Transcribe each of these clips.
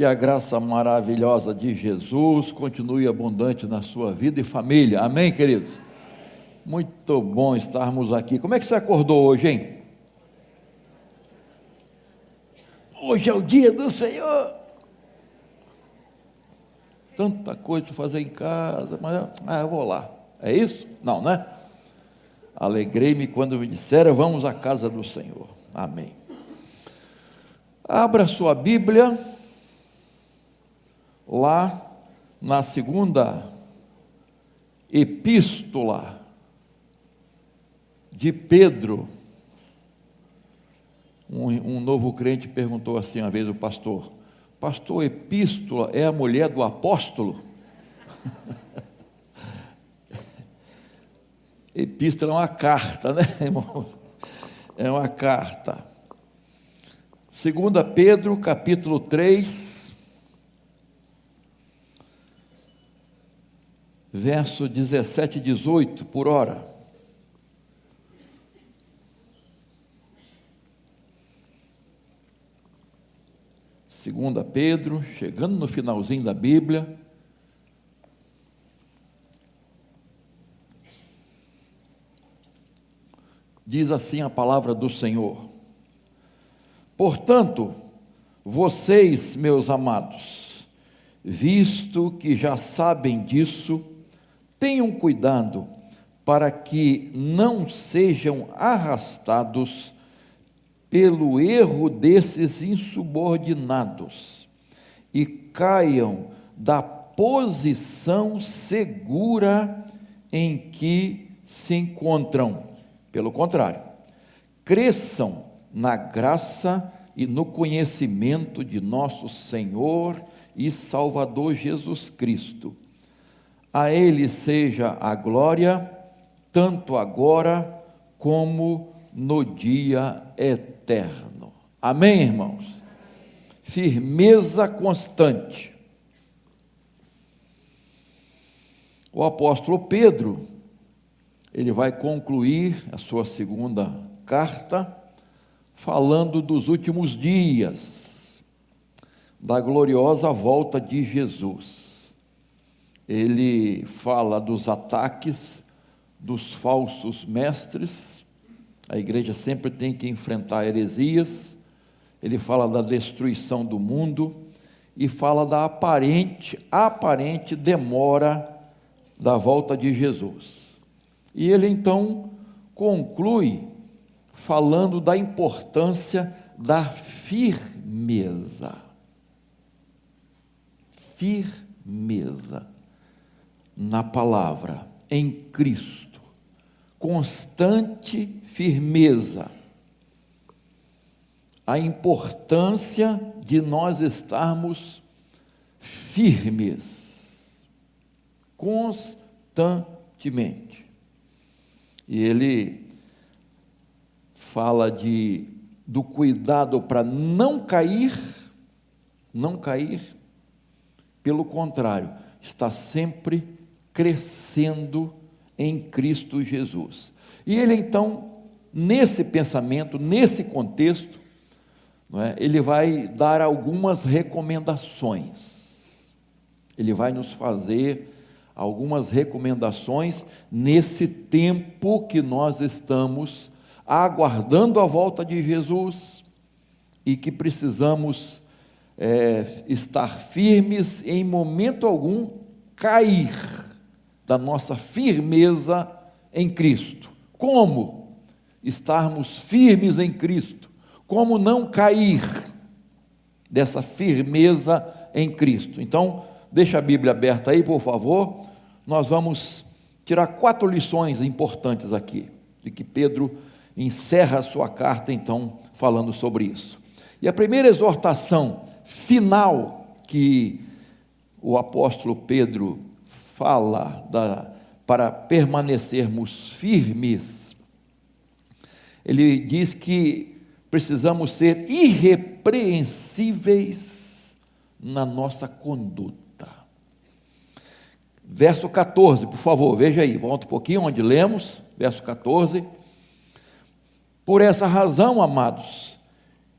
Que a graça maravilhosa de Jesus continue abundante na sua vida e família. Amém, queridos? Muito bom estarmos aqui. Como é que você acordou hoje, hein? Hoje é o dia do Senhor. Tanta coisa para fazer em casa, mas eu vou lá. É isso? Não, né? Alegrei-me quando me disseram, vamos à casa do Senhor. Amém. Abra sua Bíblia, lá na segunda epístola de Pedro. Um novo crente perguntou assim uma vez o pastor: pastor, epístola é a mulher do apóstolo? Epístola é uma carta, né, irmão? É uma carta. 2 Pedro, capítulo 3, verso 17 e 18, por hora. Segunda Pedro, chegando no finalzinho da Bíblia. Diz assim a palavra do Senhor: portanto, vocês, meus amados, visto que já sabem disso, tenham cuidado para que não sejam arrastados pelo erro desses insubordinados e caiam da posição segura em que se encontram. Pelo contrário, cresçam na graça e no conhecimento de nosso Senhor e Salvador Jesus Cristo. A Ele seja a glória, tanto agora como no dia eterno. Amém, irmãos? Firmeza constante. O apóstolo Pedro, ele vai concluir a sua segunda carta falando dos últimos dias, da gloriosa volta de Jesus. Ele fala dos ataques dos falsos mestres. A igreja sempre tem que enfrentar heresias. Ele fala da destruição do mundo e fala da aparente demora da volta de Jesus. E ele então conclui falando da importância da firmeza. Firmeza na palavra, em Cristo. Constante firmeza. A importância de nós estarmos firmes, constantemente. E ele fala do cuidado para não cair, pelo contrário, está sempre crescendo em Cristo Jesus. E ele então, nesse pensamento, nesse contexto, não é, ele vai dar algumas recomendações. Ele vai nos fazer algumas recomendações nesse tempo que nós estamos aguardando a volta de Jesus e que precisamos estar firmes, em momento algum cair da nossa firmeza em Cristo. Como estarmos firmes em Cristo? Como não cair dessa firmeza em Cristo? Então, deixa a Bíblia aberta aí, por favor. Nós vamos tirar 4 lições importantes aqui, de que Pedro encerra a sua carta, então, falando sobre isso. E a primeira exortação final que o apóstolo Pedro fala para permanecermos firmes, ele diz que precisamos ser irrepreensíveis na nossa conduta. Verso 14, por favor, veja aí, volta um pouquinho onde lemos, verso 14. Por essa razão, amados,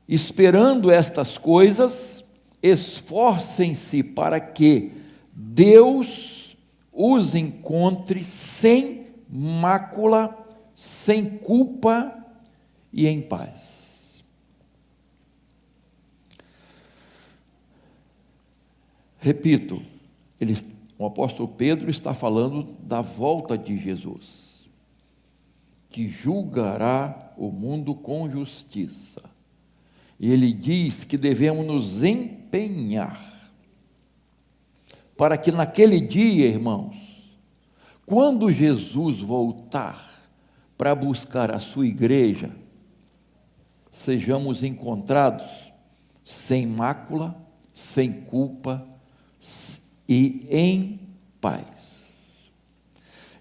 esperando estas coisas, esforcem-se para que Deus os encontre sem mácula, sem culpa e em paz. Repito, o apóstolo Pedro está falando da volta de Jesus, que julgará o mundo com justiça. E ele diz que devemos nos empenhar para que naquele dia, irmãos, quando Jesus voltar para buscar a sua igreja, sejamos encontrados sem mácula, sem culpa e em paz.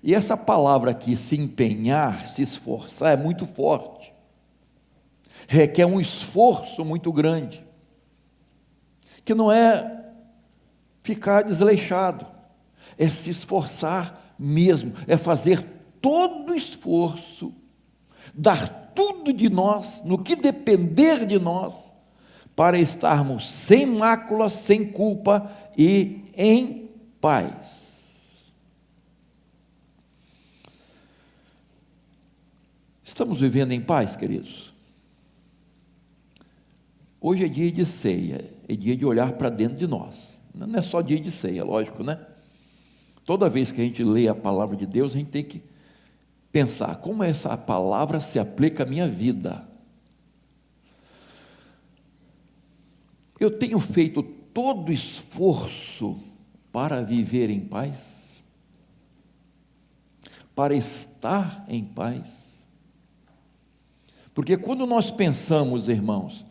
E essa palavra aqui, se empenhar, se esforçar, é muito forte. Requer um esforço muito grande, que não é ficar desleixado, é se esforçar mesmo, é fazer todo o esforço, dar tudo de nós, no que depender de nós, para estarmos sem mácula, sem culpa e em paz. Estamos vivendo em paz, queridos? Hoje é dia de ceia, é dia de olhar para dentro de nós. Não é só dia de ceia, lógico, né? Toda vez que a gente lê a palavra de Deus, a gente tem que pensar como essa palavra se aplica à minha vida. Eu tenho feito todo o esforço para viver em paz, para estar em paz. Porque quando nós pensamos, irmãos,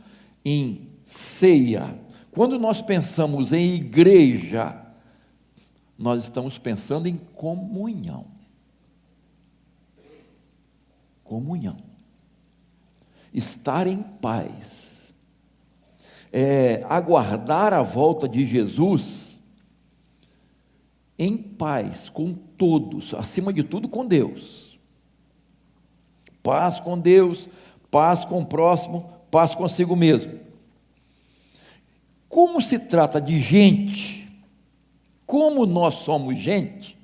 em ceia, quando nós pensamos em igreja, nós estamos pensando em comunhão. Comunhão. Estar em paz. Aguardar a volta de Jesus em paz com todos, acima de tudo com Deus. Paz com Deus, paz com o próximo, paz consigo mesmo. Como se trata de gente, como nós somos gente,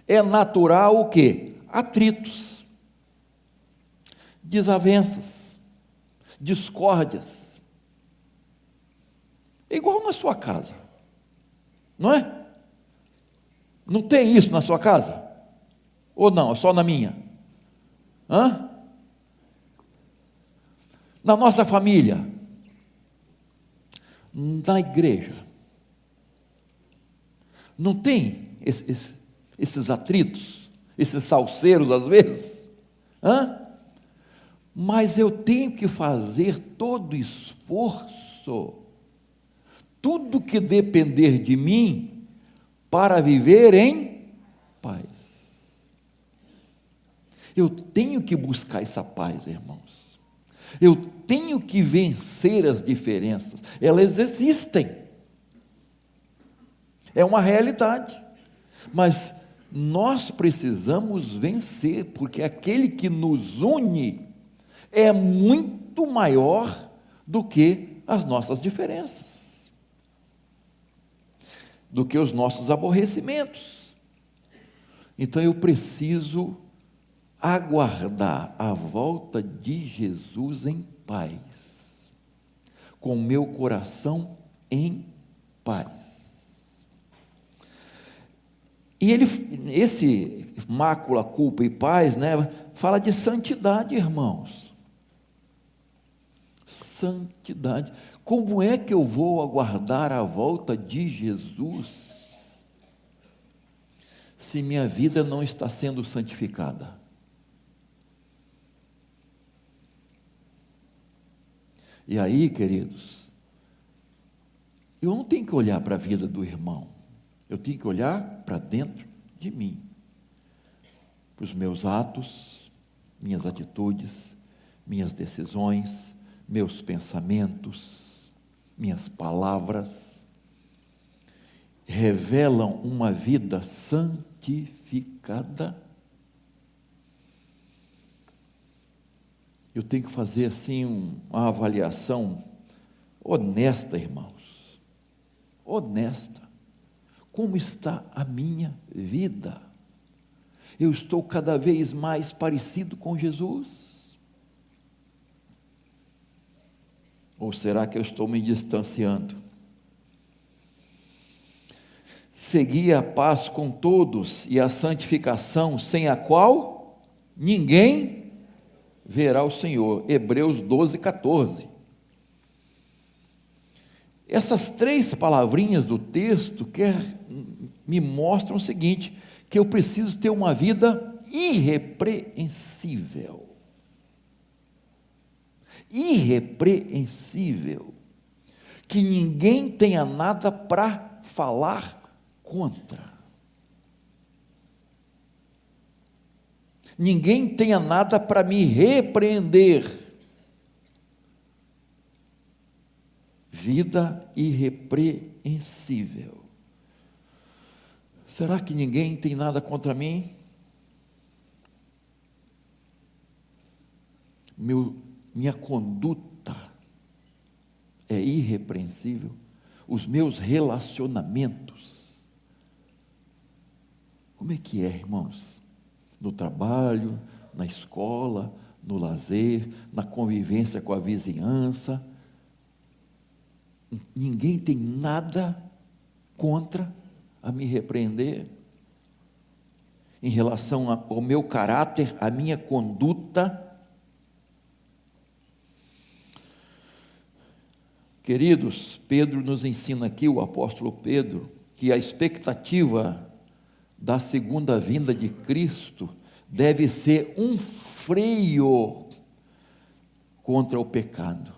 é natural o quê? Atritos, desavenças, discórdias. É igual na sua casa, não é? Não tem isso na sua casa? Ou não, é só na minha? Na nossa família, na igreja, não tem esses atritos, esses salseiros às vezes? Mas eu tenho que fazer todo esforço, tudo que depender de mim, para viver em paz. Eu tenho que buscar essa paz, irmãos. Eu tenho que vencer as diferenças. Elas existem. É uma realidade. Mas nós precisamos vencer, porque aquele que nos une é muito maior do que as nossas diferenças, do que os nossos aborrecimentos. Então eu preciso aguardar a volta de Jesus em paz, com o meu coração em paz. E esse mácula, culpa e paz, fala de santidade, irmãos. Santidade. Como é que eu vou aguardar a volta de Jesus se minha vida não está sendo santificada? E aí, queridos, eu não tenho que olhar para a vida do irmão, eu tenho que olhar para dentro de mim, para os meus atos, minhas atitudes, minhas decisões, meus pensamentos, minhas palavras, revelam uma vida santificada. Eu tenho que fazer assim uma avaliação honesta, irmãos. honesta. Como está a minha vida? Eu estou cada vez mais parecido com Jesus? Ou será que eu estou me distanciando? Segui a paz com todos e a santificação, sem a qual ninguém verá o Senhor. Hebreus 12, 14. Essas 3 palavrinhas do texto me mostram o seguinte, que eu preciso ter uma vida irrepreensível. Irrepreensível. Que ninguém tenha nada para falar contra. Ninguém tenha nada para me repreender. Vida irrepreensível. Será que ninguém tem nada contra mim? Minha conduta é irrepreensível. Os meus relacionamentos. Como é que é, irmãos? No trabalho, na escola, no lazer, na convivência com a vizinhança. Ninguém tem nada contra a me repreender. Em relação ao meu caráter, à minha conduta. Queridos, Pedro nos ensina aqui, o apóstolo Pedro, que a expectativa da segunda vinda de Cristo deve ser um freio contra o pecado.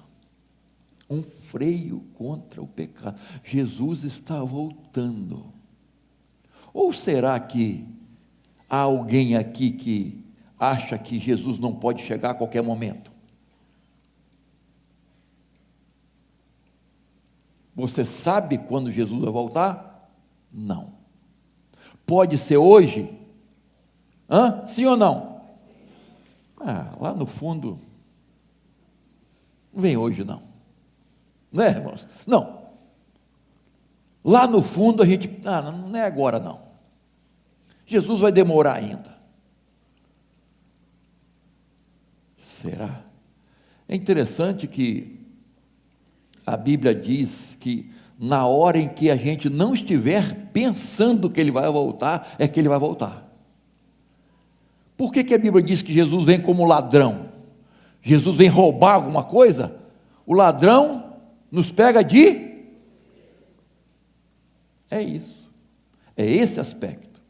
Um freio contra o pecado. Jesus está voltando. Ou será que há alguém aqui que acha que Jesus não pode chegar a qualquer momento? Você sabe quando Jesus vai voltar? Não. Pode ser hoje? Sim ou não? Lá no fundo, não vem hoje não. Não é, irmãos? Não. Lá no fundo a gente, não é agora não. Jesus vai demorar ainda. Será? É interessante que a Bíblia diz que na hora em que a gente não estiver pensando que Ele vai voltar, é que Ele vai voltar. Por que a Bíblia diz que Jesus vem como ladrão? Jesus vem roubar alguma coisa? O ladrão nos pega de... É isso. É esse aspecto.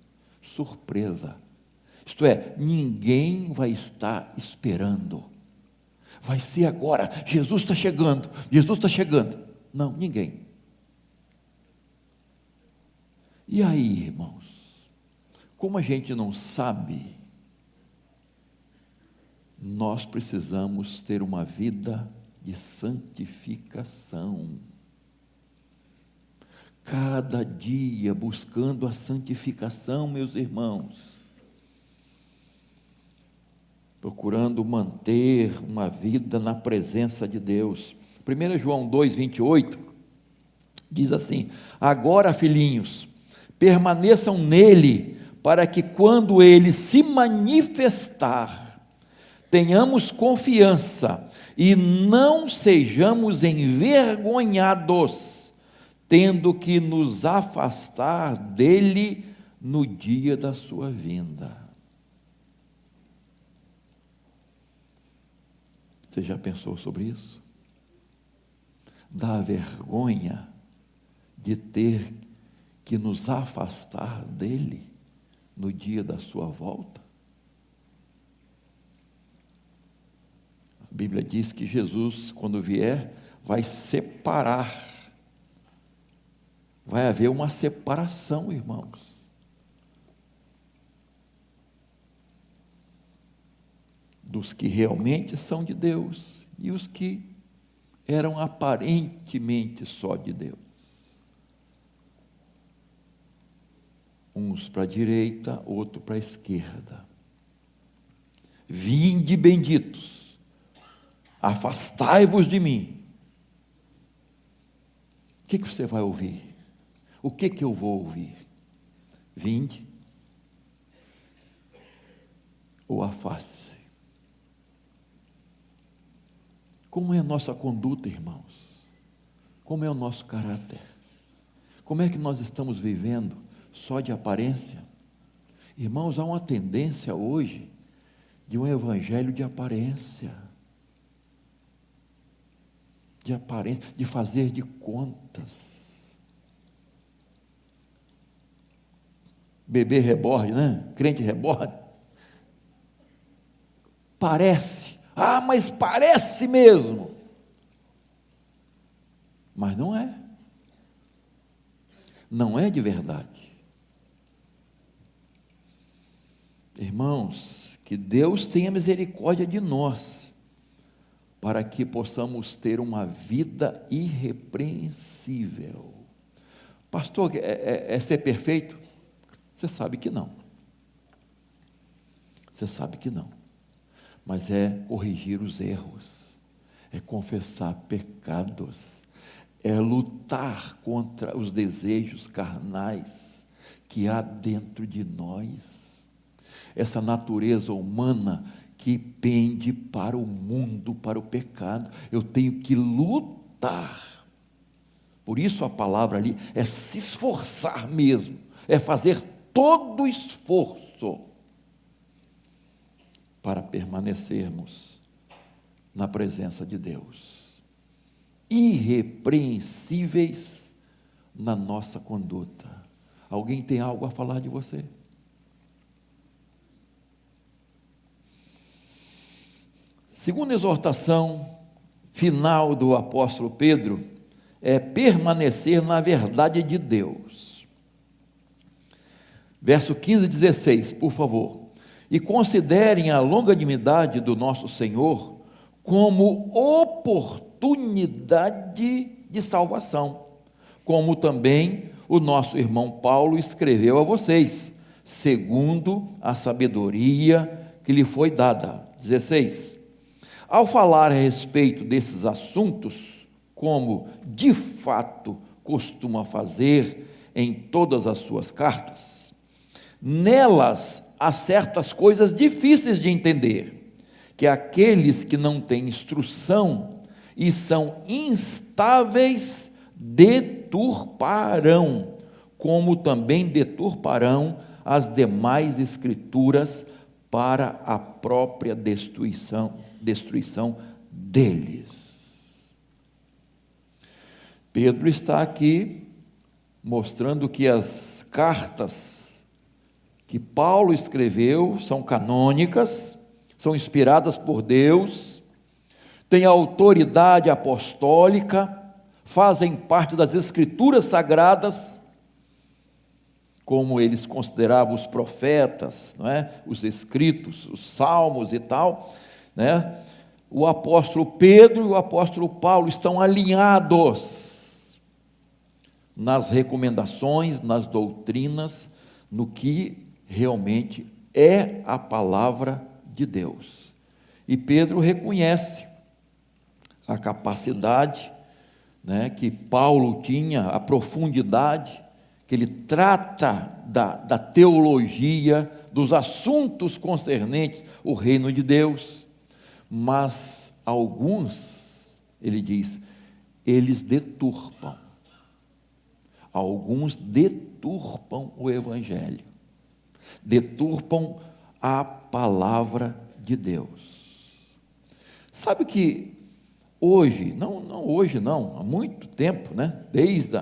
Surpresa. Isto é, ninguém vai estar esperando. Vai ser agora. Jesus está chegando. Jesus está chegando. Não, ninguém. E aí, irmãos? Como a gente não sabe, nós precisamos ter uma vida de santificação. Cada dia buscando a santificação, meus irmãos. Procurando manter uma vida na presença de Deus. 1 João 2,28 diz assim: agora, filhinhos, permaneçam nele, para que quando ele se manifestar, tenhamos confiança e não sejamos envergonhados, tendo que nos afastar dele no dia da sua vinda. Você já pensou sobre isso? Dá vergonha de ter que nos afastar dele no dia da sua volta? A Bíblia diz que Jesus, quando vier, vai separar. Vai haver uma separação, irmãos. Dos que realmente são de Deus e os que eram aparentemente só de Deus. Uns para a direita, outro para a esquerda. Vinde benditos, afastai-vos de mim. O que você vai ouvir? o que eu vou ouvir? Vinde ou afaste-se? Como é a nossa conduta, irmãos? Como é o nosso caráter? Como é que nós estamos vivendo só de aparência? Irmãos, há uma tendência hoje de um evangelho de aparência, de fazer de contas. Bebê reborn, né? Crente reborn. Parece, mas parece mesmo. Mas não é. Não é de verdade. Irmãos, que Deus tenha misericórdia de nós, para que possamos ter uma vida irrepreensível. Pastor, é ser perfeito? Você sabe que não. Você sabe que não. Mas é corrigir os erros, é confessar pecados, é lutar contra os desejos carnais que há dentro de nós. Essa natureza humana que pende para o mundo, para o pecado. Eu tenho que lutar. Por isso a palavra ali é se esforçar mesmo, é fazer todo o esforço para permanecermos na presença de Deus, irrepreensíveis na nossa conduta. Alguém tem algo a falar de você? Segunda exortação final do apóstolo Pedro é permanecer na verdade de Deus. Verso 15 e 16, por favor. E considerem a longanimidade do nosso Senhor como oportunidade de salvação, como também o nosso irmão Paulo escreveu a vocês, segundo a sabedoria que lhe foi dada. 16. Ao falar a respeito desses assuntos, como de fato costuma fazer em todas as suas cartas, nelas há certas coisas difíceis de entender, que aqueles que não têm instrução e são instáveis deturparão, como também deturparão as demais escrituras para a própria destruição deles. Pedro está aqui mostrando que as cartas que Paulo escreveu são canônicas, são inspiradas por Deus, têm autoridade apostólica, fazem parte das escrituras sagradas, como eles consideravam os profetas, não é? Os escritos, os salmos e tal, né? O apóstolo Pedro e o apóstolo Paulo estão alinhados nas recomendações, nas doutrinas, no que realmente é a palavra de Deus. E Pedro reconhece a capacidade, né, que Paulo tinha, a profundidade, que ele trata da teologia, dos assuntos concernentes ao reino de Deus, mas alguns, ele diz, eles deturpam. Alguns deturpam o evangelho, deturpam a palavra de Deus. Sabe que hoje, não hoje não, há muito tempo, né? Desde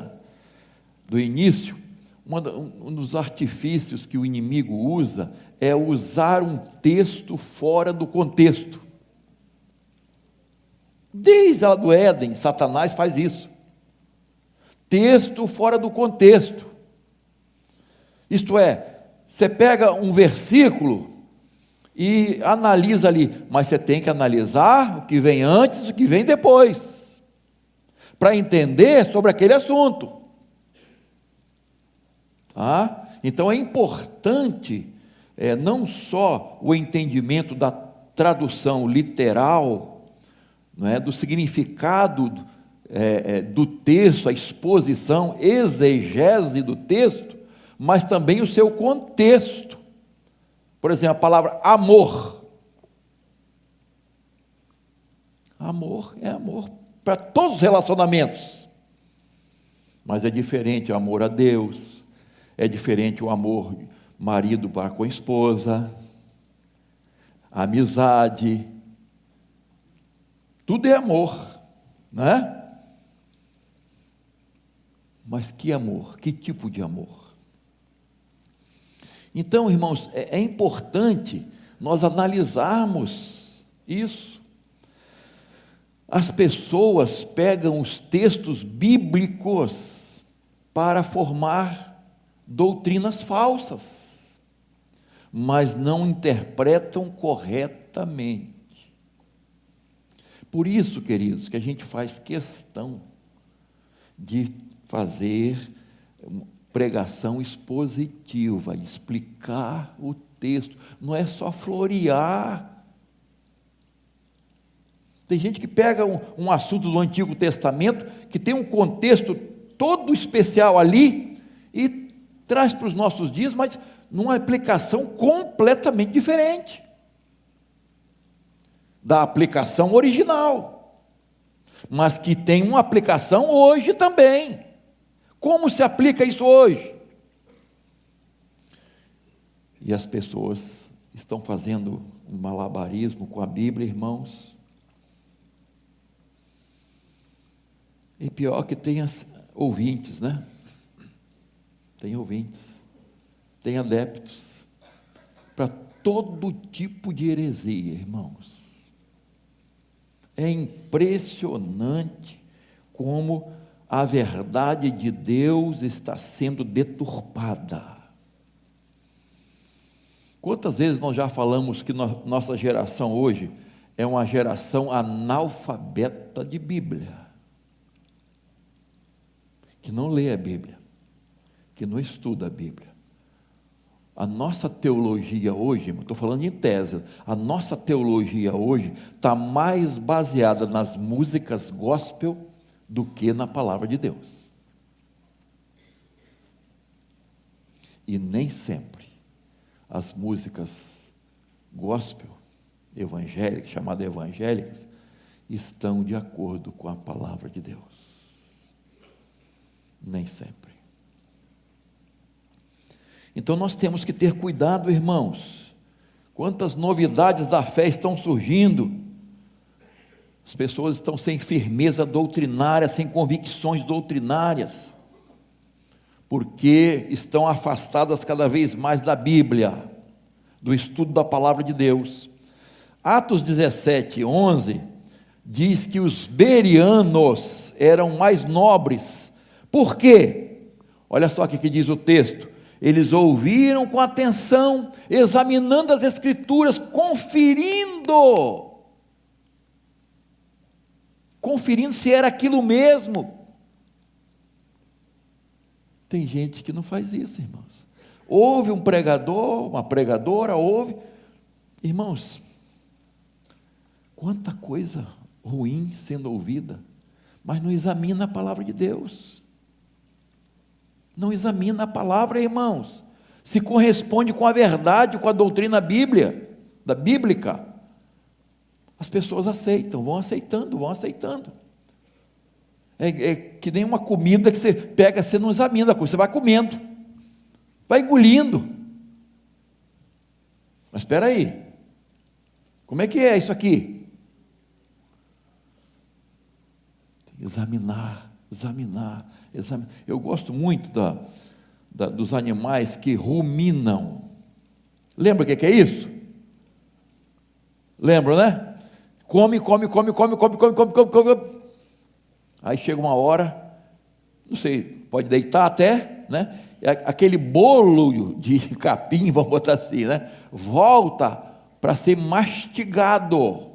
do início, um dos artifícios que o inimigo usa é usar um texto fora do contexto. Desde lá do Éden, Satanás faz isso. Texto fora do contexto. Isto é, você pega um versículo e analisa ali, mas você tem que analisar o que vem antes e o que vem depois, para entender sobre aquele assunto. Tá? Então é importante, não só o entendimento da tradução literal, não é, do significado do texto, a exposição, exegese do texto, mas também o seu contexto. Por exemplo, a palavra amor. Amor é amor para todos os relacionamentos, mas é diferente o amor a Deus, é diferente o amor marido para com a esposa, a amizade, tudo é amor, né? Mas que amor, que tipo de amor? Então, irmãos, é importante nós analisarmos isso. As pessoas pegam os textos bíblicos para formar doutrinas falsas, mas não interpretam corretamente. Por isso, queridos, que a gente faz questão de fazer pregação expositiva, explicar o texto, não é só florear. Tem gente que pega um assunto do Antigo Testamento, que tem um contexto todo especial ali, e traz para os nossos dias, mas numa aplicação completamente diferente da aplicação original, mas que tem uma aplicação hoje também. Como se aplica isso hoje? E as pessoas estão fazendo um malabarismo com a Bíblia, irmãos. E pior que tem ouvintes, né? Tem ouvintes, tem adeptos para todo tipo de heresia, irmãos. É impressionante como a verdade de Deus está sendo deturpada. Quantas vezes nós já falamos que nossa geração hoje é uma geração analfabeta de Bíblia, que não lê a Bíblia, que não estuda a Bíblia. A nossa teologia hoje, estou falando em tese, a nossa teologia hoje está mais baseada nas músicas gospel do que na palavra de Deus. E nem sempre as músicas gospel, evangélicas, chamadas evangélicas, estão de acordo com a palavra de Deus. Nem sempre. Então nós temos que ter cuidado, irmãos. Quantas novidades da fé estão surgindo. As pessoas estão sem firmeza doutrinária, sem convicções doutrinárias, porque estão afastadas cada vez mais da Bíblia, do estudo da palavra de Deus. Atos 17:11 diz que os bereanos eram mais nobres. Por quê? Olha só o que diz o texto. Eles ouviram com atenção, examinando as Escrituras, conferindo se era aquilo mesmo. Tem gente que não faz isso, irmãos. Ouve um pregador, uma pregadora, ouve. Irmãos, quanta coisa ruim sendo ouvida, mas não examina a palavra de Deus. Não examina a palavra, irmãos, se corresponde com a verdade, com a doutrina bíblica, as pessoas aceitam, vão aceitando. É que nem uma comida que você pega, você não examina a coisa, você vai comendo, vai engolindo. Mas espera aí, como é que é isso aqui? Tem que examinar. Eu gosto muito dos animais que ruminam. Lembra o que é isso? Lembra, né? Come. Aí chega uma hora, não sei, pode deitar até, né? Aquele bolo de capim, vamos botar assim, né? Volta para ser mastigado.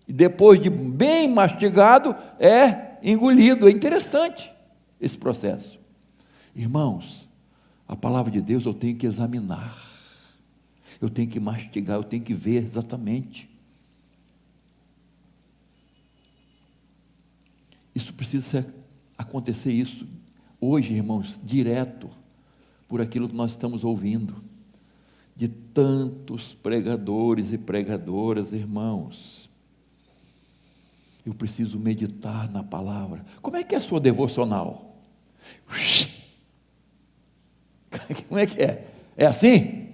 E depois de bem mastigado, é engolido. É interessante esse processo. Irmãos, a palavra de Deus eu tenho que examinar, eu tenho que mastigar, eu tenho que ver exatamente. Isso precisa acontecer isso hoje, irmãos, direto, por aquilo que nós estamos ouvindo, de tantos pregadores e pregadoras, irmãos. Eu preciso meditar na palavra. Como é que é a sua devocional? Como é que é? É assim?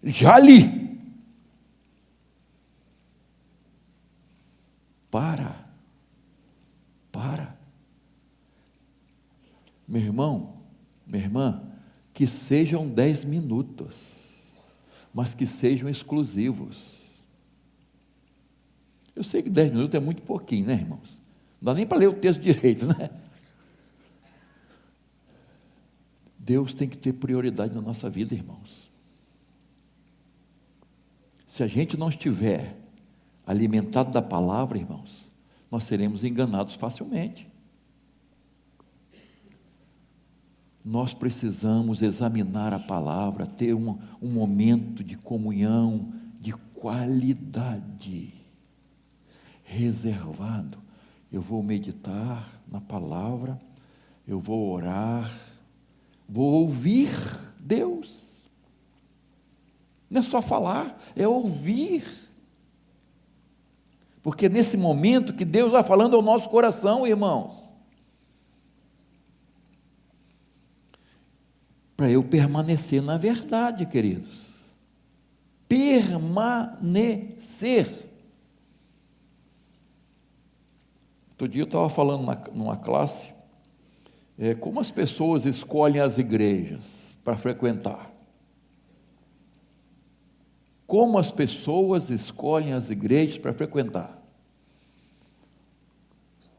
Já li. Para. Meu irmão, minha irmã, que sejam 10 minutos, mas que sejam exclusivos. Eu sei que 10 minutos é muito pouquinho, né, irmãos? Não dá nem para ler o texto direito, né? Deus tem que ter prioridade na nossa vida, irmãos. Se a gente não estiver alimentado da palavra, irmãos, nós seremos enganados facilmente. Nós precisamos examinar a palavra, ter um momento de comunhão, de qualidade, reservado. Eu vou meditar na palavra, eu vou orar, vou ouvir Deus. Não é só falar, é ouvir. Porque é nesse momento que Deus vai falando ao nosso coração, irmãos. Para eu permanecer na verdade, queridos. Permanecer. Outro dia eu estava falando numa classe, como as pessoas escolhem as igrejas para frequentar. Como as pessoas escolhem as igrejas para frequentar.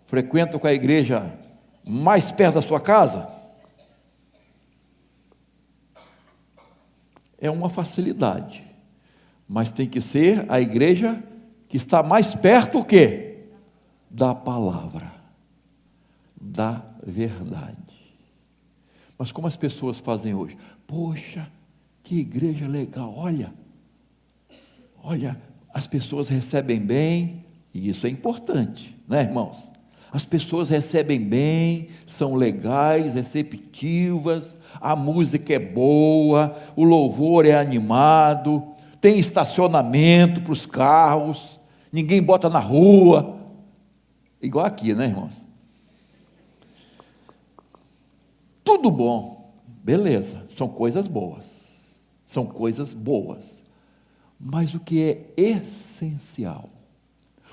Frequentam com a igreja mais perto da sua casa? É uma facilidade, mas tem que ser a igreja que está mais perto o quê? Da palavra, da verdade. Mas como as pessoas fazem hoje? Poxa, que igreja legal, olha, as pessoas recebem bem, e isso é importante, né, irmãos? As pessoas recebem bem, são legais, receptivas, a música é boa, o louvor é animado, tem estacionamento para os carros, ninguém bota na rua, igual aqui, né, irmãos? Tudo bom, beleza, são coisas boas, mas o que é essencial,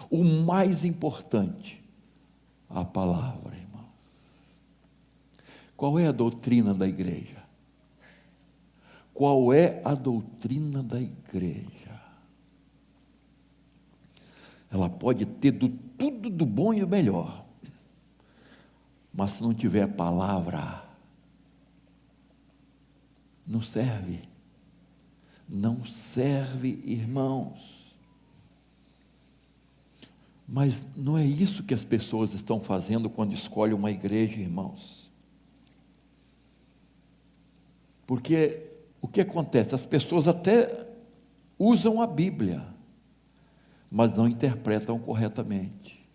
o mais importante, a palavra, irmãos. Qual é a doutrina da igreja? Qual é a doutrina da igreja? Ela pode ter tudo do bom e do melhor, mas se não tiver a palavra, não serve. Não serve, irmãos. Mas não é isso que as pessoas estão fazendo quando escolhem uma igreja, irmãos. Porque o que acontece? As pessoas até usam a Bíblia, mas não interpretam corretamente.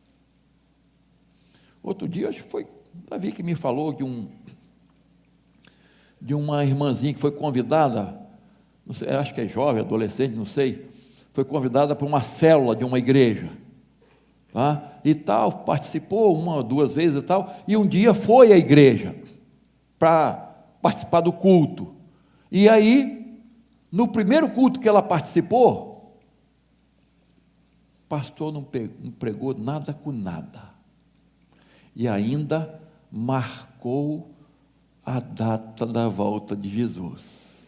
Outro dia, acho que foi Davi que me falou de uma irmãzinha que foi convidada, não sei, acho que é jovem, adolescente, não sei, foi convidada para uma célula de uma igreja. E tal, participou 1 ou 2 vezes e tal, e um dia foi à igreja para participar do culto, e aí, no primeiro culto que ela participou, o pastor não pregou nada com nada, e ainda marcou a data da volta de Jesus,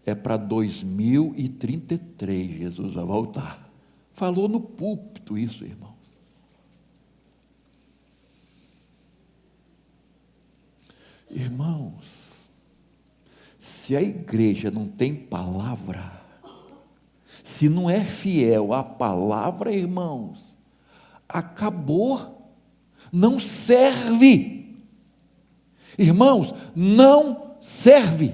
é para 2033, Jesus vai voltar, falou no púlpito isso, irmão. Irmãos, se a igreja não tem palavra, se não é fiel à palavra, irmãos, acabou, não serve, irmãos, não serve.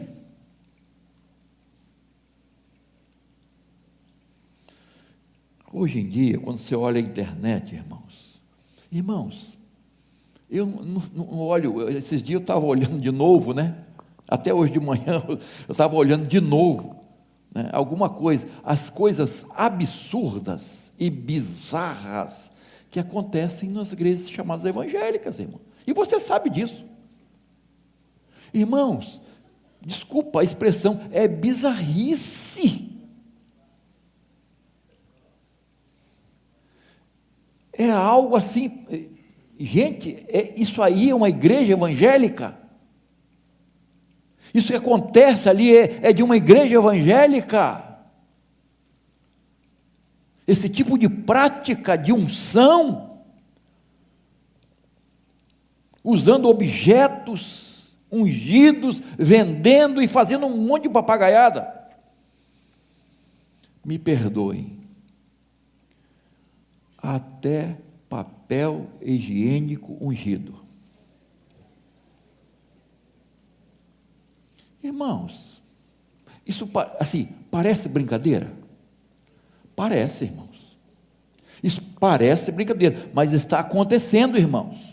Hoje em dia, quando você olha a internet, irmãos, Eu não olho, esses dias eu estava olhando de novo, né? Até hoje de manhã eu estava olhando de novo, né? Alguma coisa, as coisas absurdas e bizarras que acontecem nas igrejas chamadas evangélicas, irmão. E você sabe disso. Irmãos, desculpa a expressão, é bizarrice. É algo assim, gente, isso aí é uma igreja evangélica? Isso que acontece ali é de uma igreja evangélica? Esse tipo de prática de unção, usando objetos ungidos, vendendo e fazendo um monte de papagaiada. Me perdoem, até papel higiênico ungido. Irmãos, isso assim, parece brincadeira? Parece, irmãos. Isso parece brincadeira, mas está acontecendo, irmãos.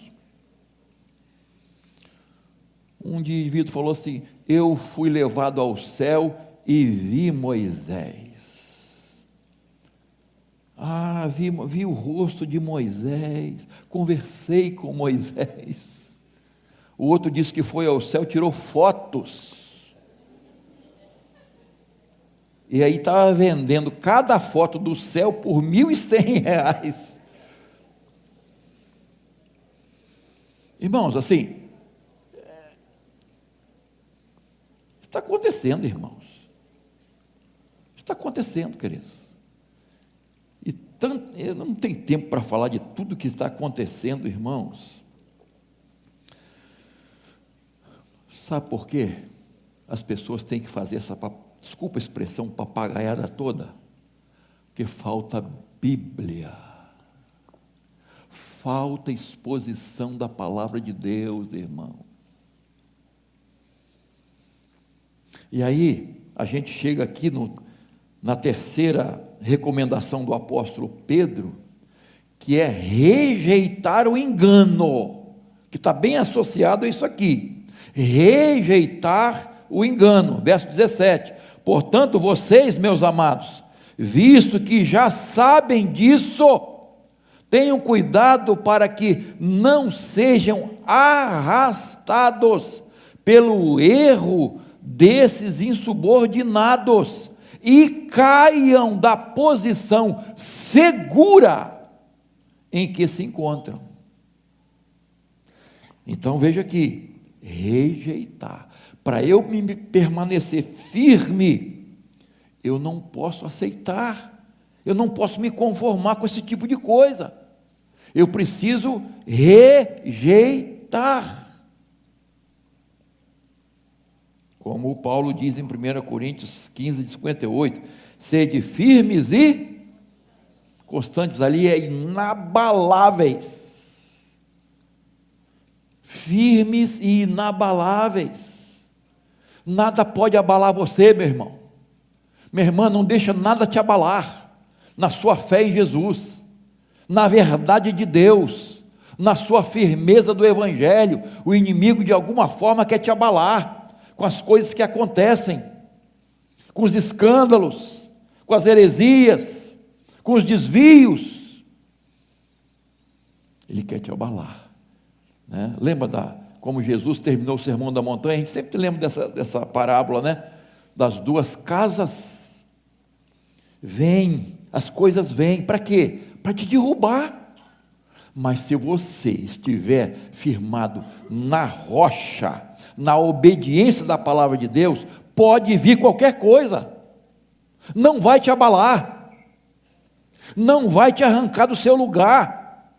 Um indivíduo falou assim: eu fui levado ao céu e vi Moisés. Vi o rosto de Moisés, conversei com Moisés. O outro disse que foi ao céu, tirou fotos. E aí estava vendendo cada foto do céu por R$1.100. Irmãos, assim, está acontecendo, irmãos. Está acontecendo, queridos. Eu não tenho tempo para falar de tudo que está acontecendo, irmãos. Sabe por quê? As pessoas têm que fazer essa, desculpa a expressão, papagaiada toda, porque falta Bíblia, falta exposição da palavra de Deus, irmão. E aí, a gente chega aqui na terceira recomendação do apóstolo Pedro, que é rejeitar o engano, que está bem associado a isso aqui, rejeitar o engano, verso 17, portanto vocês, meus amados, visto que já sabem disso, tenham cuidado para que não sejam arrastados pelo erro desses insubordinados, e caiam da posição segura em que se encontram. Então veja aqui, rejeitar. Para eu me permanecer firme, eu não posso aceitar, eu não posso me conformar com esse tipo de coisa. Eu preciso rejeitar. Como o Paulo diz em 1 Coríntios 15, 58, sede firmes e constantes, ali é inabaláveis. Firmes e inabaláveis. Nada pode abalar você, meu irmão. Minha irmã, não deixa nada te abalar, na sua fé em Jesus, na verdade de Deus, na sua firmeza do Evangelho. O inimigo de alguma forma quer te abalar, com as coisas que acontecem, com os escândalos, com as heresias, com os desvios. Ele quer te abalar, né? Lembra como Jesus terminou o sermão da montanha? A gente sempre lembra dessa parábola, né? Das duas casas. As coisas vêm, para quê? Para te derrubar. Mas se você estiver firmado na rocha, na obediência da palavra de Deus, pode vir qualquer coisa, não vai te abalar, não vai te arrancar do seu lugar.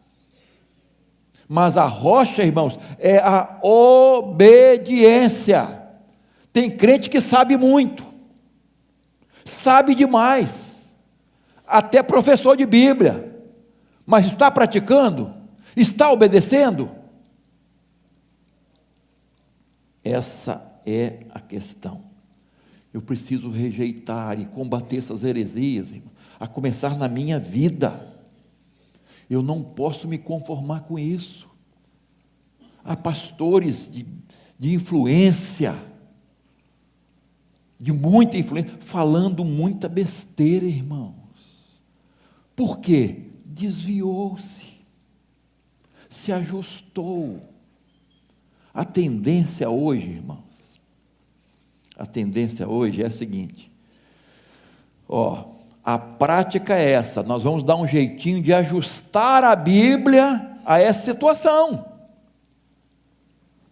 Mas a rocha, irmãos, é a obediência. Tem crente que sabe muito, sabe demais, até professor de Bíblia, mas está praticando? Está obedecendo? Essa é a questão. Eu preciso rejeitar e combater essas heresias, irmão, a começar na minha vida. Eu não posso me conformar com isso. Há pastores de influência, de muita influência, falando muita besteira, irmãos. Por quê? Desviou-se, se ajustou. A tendência hoje, irmãos, a tendência hoje é a seguinte: a prática é essa, nós vamos dar um jeitinho de ajustar a Bíblia a essa situação,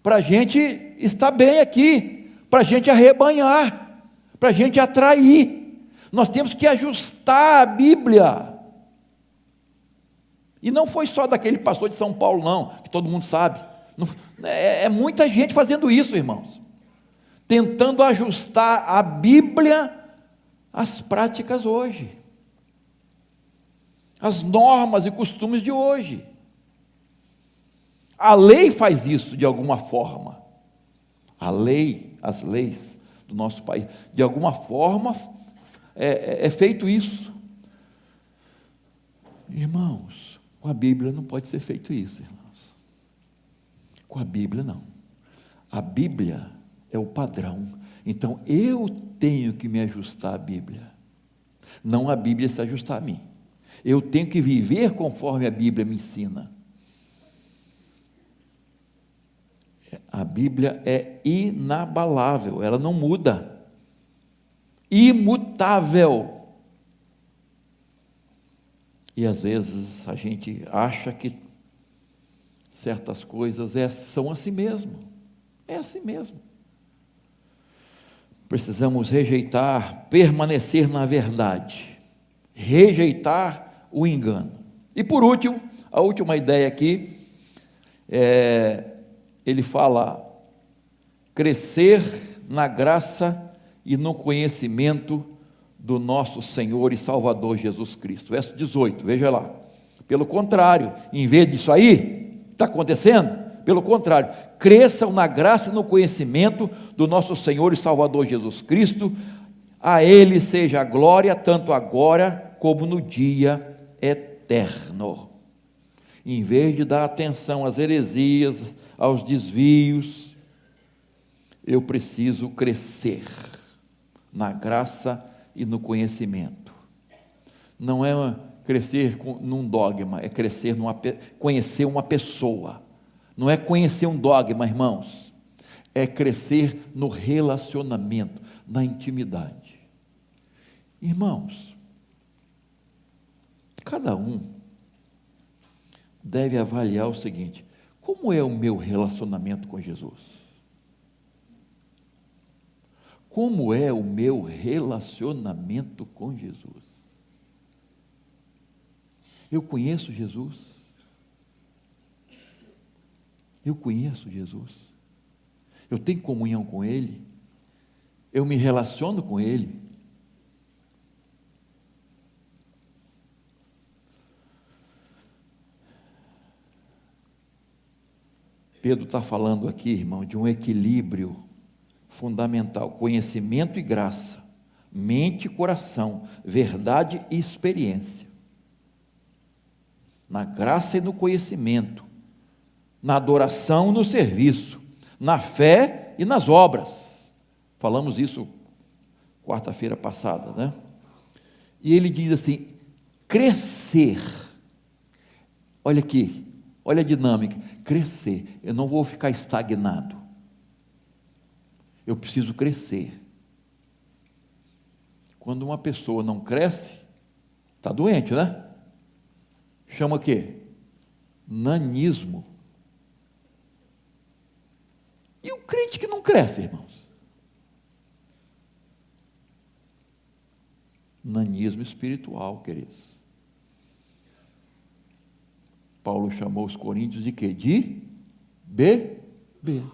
para a gente estar bem aqui, para a gente arrebanhar, para a gente atrair. Nós temos que ajustar a Bíblia. E não foi só daquele pastor de São Paulo, não, que todo mundo sabe. É muita gente fazendo isso, irmãos, tentando ajustar a Bíblia às práticas hoje, às normas e costumes de hoje. A lei faz isso de alguma forma. A lei, as leis do nosso país, de alguma forma é feito isso. Irmãos, com a Bíblia não pode ser feito isso, irmãos. Com a Bíblia não. A Bíblia é o padrão. Então eu tenho que me ajustar à Bíblia, não a Bíblia se ajustar a mim. Eu tenho que viver conforme a Bíblia me ensina. A Bíblia é inabalável, ela não muda, imutável. E às vezes a gente acha que certas coisas são assim mesmo, é assim mesmo. Precisamos rejeitar, permanecer na verdade, rejeitar o engano. E por último, a última ideia aqui, ele fala, crescer na graça e no conhecimento do nosso Senhor e Salvador Jesus Cristo. Verso 18, veja lá. Pelo contrário, em vez disso aí, está acontecendo? Pelo contrário, cresçam na graça e no conhecimento do nosso Senhor e Salvador Jesus Cristo. A Ele seja a glória, tanto agora como no dia eterno. Em vez de dar atenção às heresias, aos desvios, eu preciso crescer na graça e no conhecimento. Não é crescer num dogma, é crescer conhecer uma pessoa. Não é conhecer um dogma, irmãos, é crescer no relacionamento, na intimidade. Irmãos, cada um deve avaliar o seguinte: como é o meu relacionamento com Jesus? Como é o meu relacionamento com Jesus? Eu conheço Jesus? Eu conheço Jesus? Eu tenho comunhão com Ele? Eu me relaciono com Ele? Pedro está falando aqui, irmão, de um equilíbrio fundamental: conhecimento e graça, mente e coração, verdade e experiência. Na graça e no conhecimento, na adoração e no serviço, na fé e nas obras. Falamos isso quarta-feira passada, né? E ele diz assim, crescer. Olha aqui, olha a dinâmica, crescer. Eu não vou ficar estagnado. Eu preciso crescer. Quando uma pessoa não cresce, está doente, né? Chama o quê? Nanismo. E o crente que não cresce, irmãos? Nanismo espiritual, queridos. Paulo chamou os coríntios de quê? De bebês.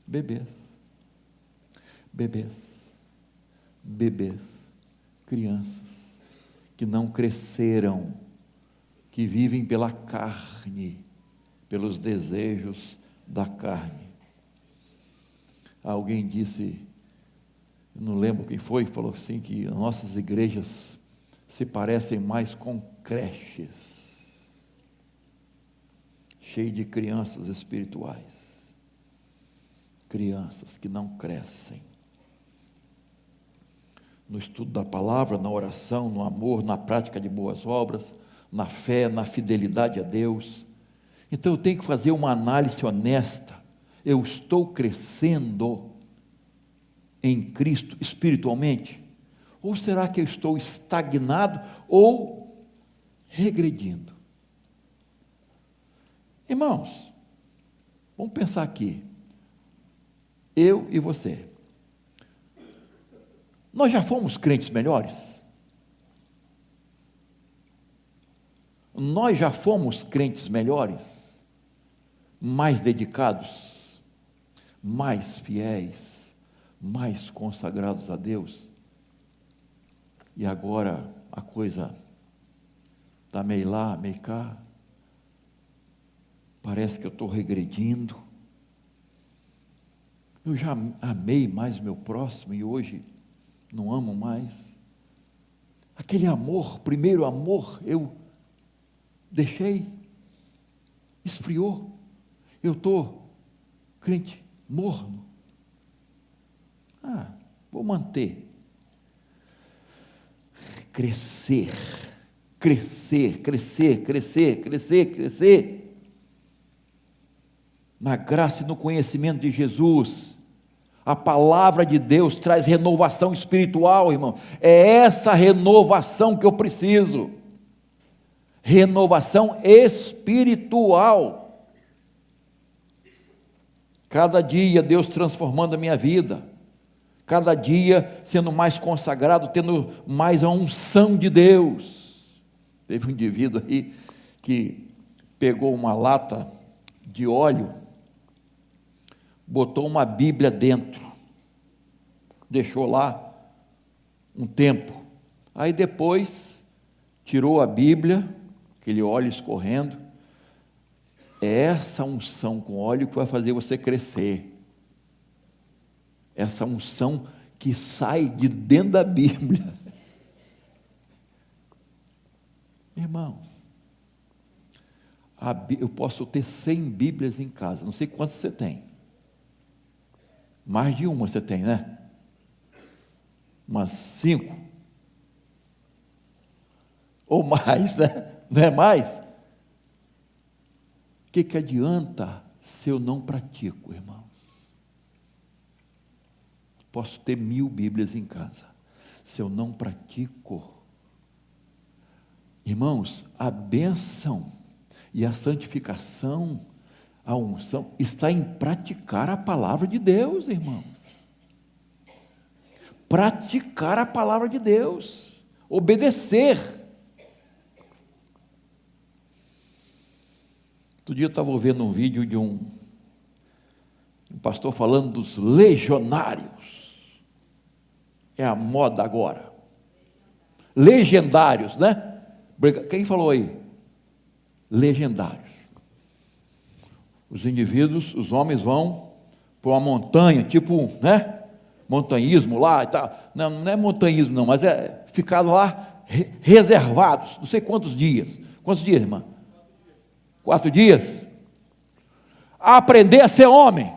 Bebês. Bebês. Bebês. Crianças que não cresceram, que vivem pela carne, pelos desejos da carne. Alguém disse, eu não lembro quem foi, falou assim, que as nossas igrejas se parecem mais com creches, cheio de crianças espirituais, crianças que não crescem no estudo da palavra, na oração, no amor, na prática de boas obras, na fé, na fidelidade a Deus. Então eu tenho que fazer uma análise honesta. Eu estou crescendo em Cristo espiritualmente? Ou será que eu estou estagnado ou regredindo? Irmãos, vamos pensar aqui. Eu e você. Nós já fomos crentes melhores? Nós já fomos crentes melhores? Mais dedicados? Mais fiéis? Mais consagrados a Deus? E agora a coisa está meio lá, meio cá. Parece que eu estou regredindo. Eu já amei mais meu próximo e hoje não amo mais. Aquele amor, primeiro amor, eu deixei, esfriou. Eu estou crente morno. Vou manter. Crescer, crescer, crescer, crescer, crescer, crescer. Na graça e no conhecimento de Jesus. A palavra de Deus traz renovação espiritual, irmão. É essa renovação que eu preciso. Renovação espiritual. Cada dia Deus transformando a minha vida. Cada dia sendo mais consagrado, tendo mais a unção de Deus. Teve um indivíduo aí que pegou uma lata de óleo, botou uma Bíblia dentro, deixou lá um tempo, aí depois tirou a Bíblia, aquele óleo escorrendo. É essa unção com óleo que vai fazer você crescer, essa unção que sai de dentro da Bíblia. Irmãos, eu posso ter 100 Bíblias em casa, não sei quantas você tem. Mais de uma você tem, né? Umas 5. Ou mais, né? Não é mais? O que adianta se eu não pratico, irmãos? Posso ter 1000 Bíblias em casa. Se eu não pratico, irmãos, a bênção e a santificação, a unção, está em praticar a palavra de Deus, irmãos. Praticar a palavra de Deus, obedecer. Outro dia eu estava vendo um vídeo de um pastor falando dos legionários. É a moda agora. Legendários, né? Quem falou aí? Legendários. Os indivíduos, os homens vão para uma montanha, tipo, né? Montanhismo lá e tal. Não é montanhismo não, mas é ficar lá reservados, não sei quantos dias. Quantos dias, irmã? 4 dias? A aprender a ser homem.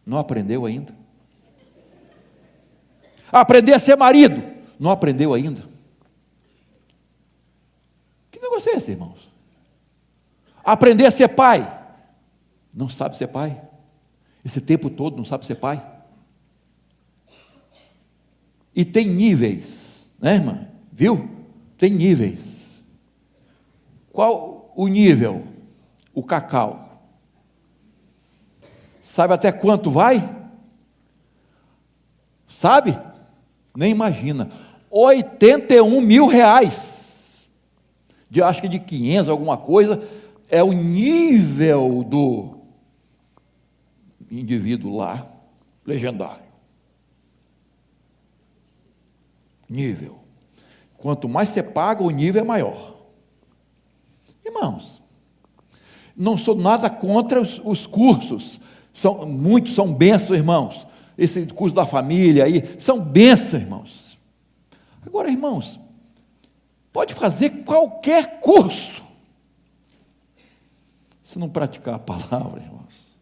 Não aprendeu ainda? A aprender a ser marido. Não aprendeu ainda? Que negócio é esse, irmãos? Aprender a ser pai. Não sabe ser pai? Esse tempo todo não sabe ser pai? E tem níveis, né, irmã? Viu? Tem níveis. Qual o nível? O cacau. Sabe até quanto vai? Sabe? Nem imagina. 81 mil reais. Acho que de 500, alguma coisa. É o nível do indivíduo lá, legendário. Nível. Quanto mais você paga, o nível é maior. Irmãos, não sou nada contra os cursos. Muitos são bênçãos, irmãos. Esse curso da família aí, são bênçãos, irmãos. Agora, irmãos, pode fazer qualquer curso. se não praticar a palavra, irmãos,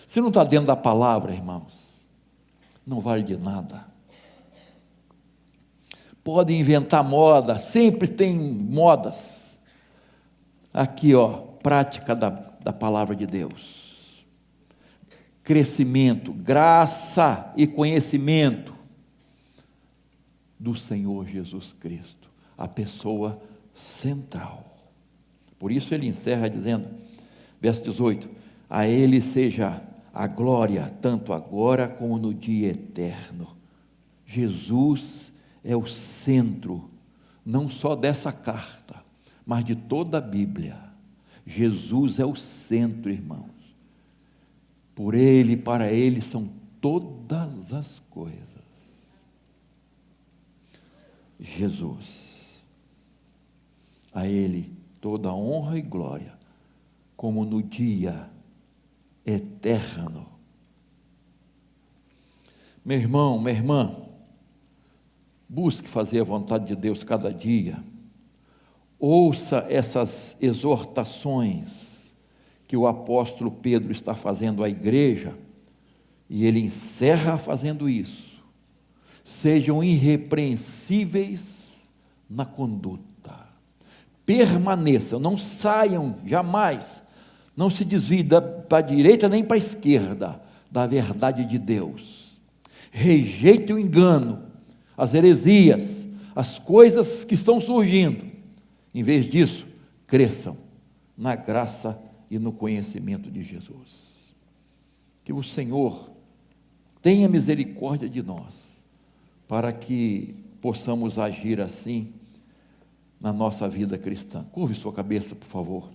se não está dentro da palavra, irmãos, não vale de nada. Pode inventar moda, sempre tem modas. Aqui, prática da palavra de Deus. Crescimento, graça e conhecimento do Senhor Jesus Cristo, a pessoa central. Por isso ele encerra dizendo, verso 18, a ele seja a glória, tanto agora como no dia eterno. Jesus é o centro, não só dessa carta, mas de toda a Bíblia. Jesus é o centro, irmãos. Por ele e para ele são todas as coisas. Jesus, a ele toda honra e glória, como no dia eterno. Meu irmão, minha irmã, busque fazer a vontade de Deus cada dia. Ouça essas exortações que o apóstolo Pedro está fazendo à igreja, e ele encerra fazendo isso. Sejam irrepreensíveis na conduta. Permaneçam, não saiam jamais, não se desviem para a direita nem para a esquerda da verdade de Deus. Rejeite o engano, as heresias, as coisas que estão surgindo. Em vez disso, cresçam na graça e no conhecimento de Jesus. Que o Senhor tenha misericórdia de nós, para que possamos agir assim na nossa vida cristã. Curve sua cabeça, por favor.